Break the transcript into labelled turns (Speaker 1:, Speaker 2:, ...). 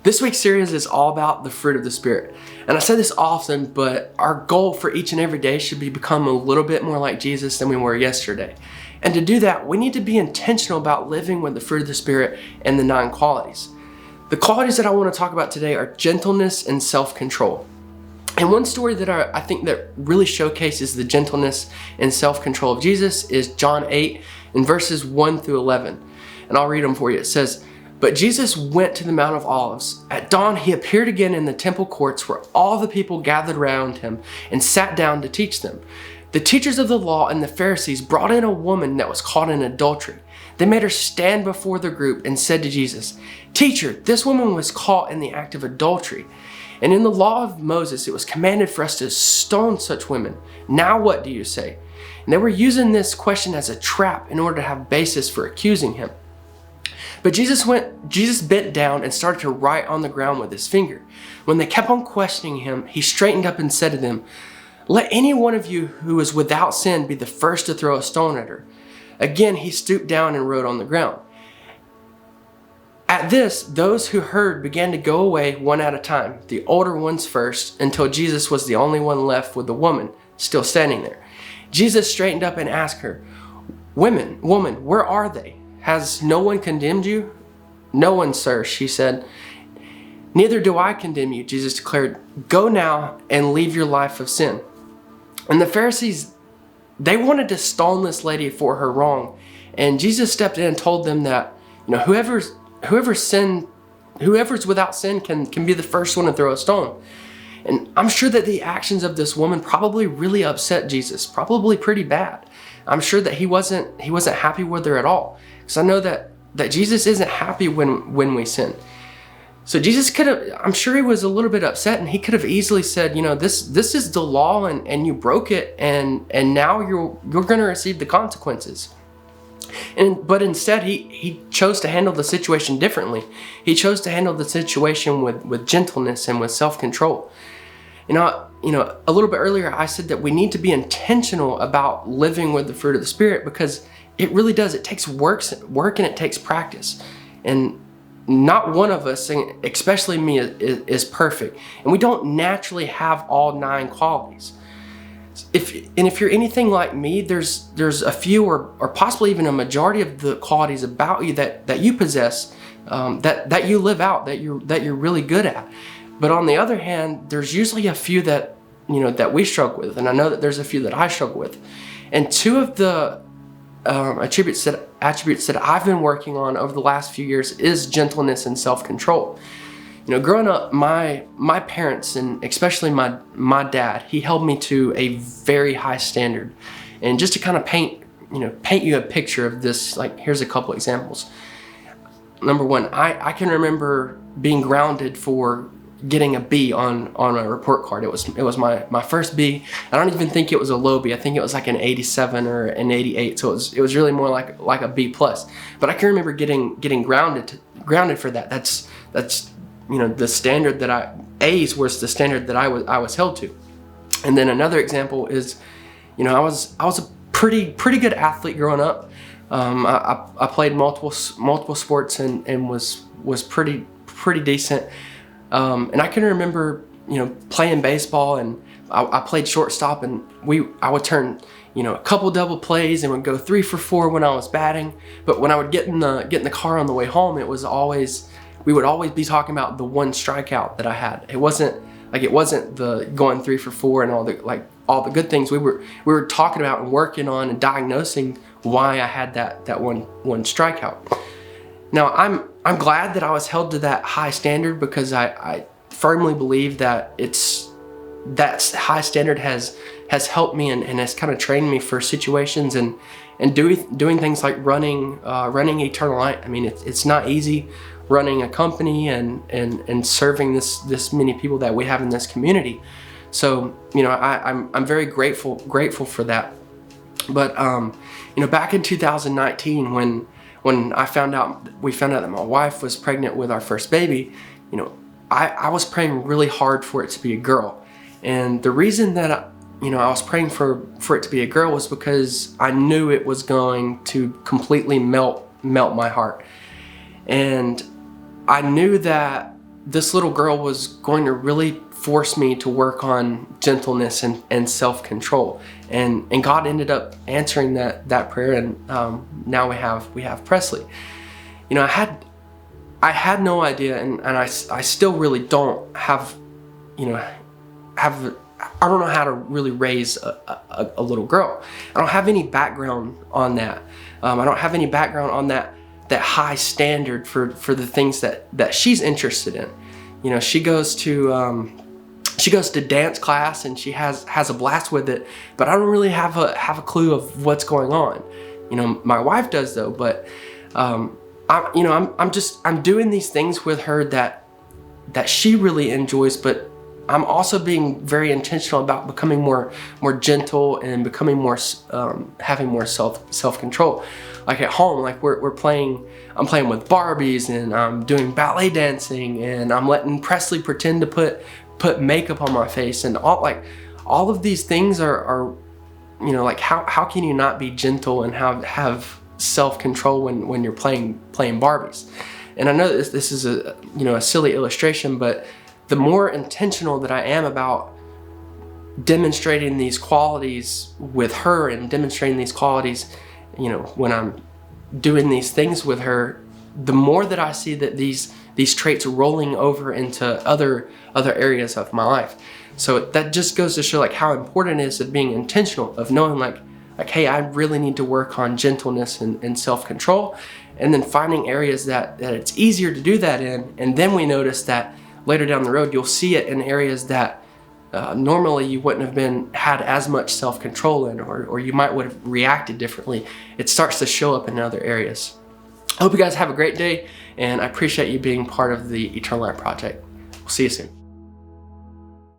Speaker 1: This week's series is all about the fruit of the Spirit. And I say this often, but our goal for each and every day should be become a little bit more like Jesus than we were yesterday. And to do that, we need to be intentional about living with the fruit of the Spirit and the 9 qualities. The qualities that I want to talk about today are gentleness and self-control. And one story that I think that really showcases the gentleness and self-control of Jesus is John 8 in verses 1 through 11. And I'll read them for you. It says, "But Jesus went to the Mount of Olives. At dawn, he appeared again in the temple courts where all the people gathered around him and sat down to teach them. The teachers of the law and the Pharisees brought in a woman that was caught in adultery. They made her stand before the group and said to Jesus, 'Teacher, this woman was caught in the act of adultery. And in the law of Moses, it was commanded for us to stone such women. Now what do you say?' And they were using this question as a trap in order to have basis for accusing him. But Jesus bent down and started to write on the ground with his finger. When they kept on questioning him, he straightened up and said to them, 'Let any one of you who is without sin be the first to throw a stone at her.' Again, he stooped down and wrote on the ground. At this, those who heard began to go away one at a time, the older ones first, until Jesus was the only one left with the woman still standing there. Jesus straightened up and asked her, 'Woman, where are they? Has no one condemned you?' 'No one, sir,' she said. 'Neither do I condemn you,' Jesus declared. 'Go now and leave your life of sin.' And the Pharisees, they wanted to stone this lady for her wrong. And Jesus stepped in and told them that, whoever's without sin can be the first one to throw a stone. And I'm sure that the actions of this woman probably really upset Jesus, probably pretty bad. I'm sure that he wasn't happy with her at all. Because I know that Jesus isn't happy when we sin. So Jesus I'm sure he was a little bit upset, and he could have easily said, this is the law and you broke it, and now you're going to receive the consequences. But instead, he chose to handle the situation differently. He chose to handle the situation with gentleness and with self-control. A little bit earlier, I said that we need to be intentional about living with the fruit of the Spirit, because it really does. It takes work and it takes practice. And not one of us, especially me, is perfect. And we don't naturally have all 9 qualities. If you're anything like me, there's a few or possibly even a majority of the qualities about you that you possess, that you live out, that you're really good at. But on the other hand, there's usually a few that we struggle with, and I know that there's a few that I struggle with. And 2 of the attributes that I've been working on over the last few years is gentleness and self-control. Growing up, my parents, and especially my dad, he held me to a very high standard. And just to kind of paint you a picture of this, like, here's a couple examples. Number 1, I can remember being grounded for getting a B on a report card. It was my first B. I don't even think it was a low B. I think it was like an 87 or an 88. So it was really more like a B plus. But I can remember getting grounded for that. That's the standard that A's was the standard that I was held to. And then another example is, I was a pretty good athlete growing up. I played multiple sports and was pretty decent. And I can remember, playing baseball, and I played shortstop, and I would turn, a couple double plays and would go 3 for 4 when I was batting. But when I would get in the car on the way home, we would always be talking about the one strikeout that I had. It wasn't the going 3 for 4 and all the good things. We were talking about and working on and diagnosing why I had that one strikeout. Now I'm glad that I was held to that high standard, because I firmly believe that that high standard has helped me and has kind of trained me for situations and doing things like running Eternal Light. I mean, it's not easy running a company and serving this many people that we have in this community. So I'm very grateful for that. But back in 2019, when we found out that my wife was pregnant with our first baby, I was praying really hard for it to be a girl. And the reason that I was praying for it to be a girl was because I knew it was going to completely melt my heart. And I knew that this little girl was going to really force me to work on gentleness and self-control. And God ended up answering that prayer, and now we have Presley. You know, I had no idea, and I still really don't have, you know, I don't know how to really raise a little girl. I don't have any background on that. I don't have any background on that high standard for the things that she's interested in. You know, she goes to dance class and she has a blast with it, but I don't really have a clue of what's going on. You know, my wife does though, but I'm doing these things with her that she really enjoys, but I'm also being very intentional about becoming more gentle and becoming more having more self-control. Like at home, like I'm playing with Barbies, and I'm doing ballet dancing, and I'm letting Presley pretend to put makeup on my face, and all of these things are you know, like how can you not be gentle and have self-control when you're playing Barbies? And I know this is a silly illustration, but the more intentional that I am about demonstrating these qualities with her and demonstrating these qualities, you know, when I'm doing these things with her, the more that I see that these traits rolling over into other areas of my life. So that just goes to show like how important it is of being intentional, of knowing like, hey, I really need to work on gentleness and self-control, and then finding areas that it's easier to do that in. And then we notice that later down the road, you'll see it in areas that normally you wouldn't have had as much self-control in, or you might would have reacted differently. It starts to show up in other areas. I hope you guys have a great day, and I appreciate you being part of the Eternal Life Project. We'll see you soon.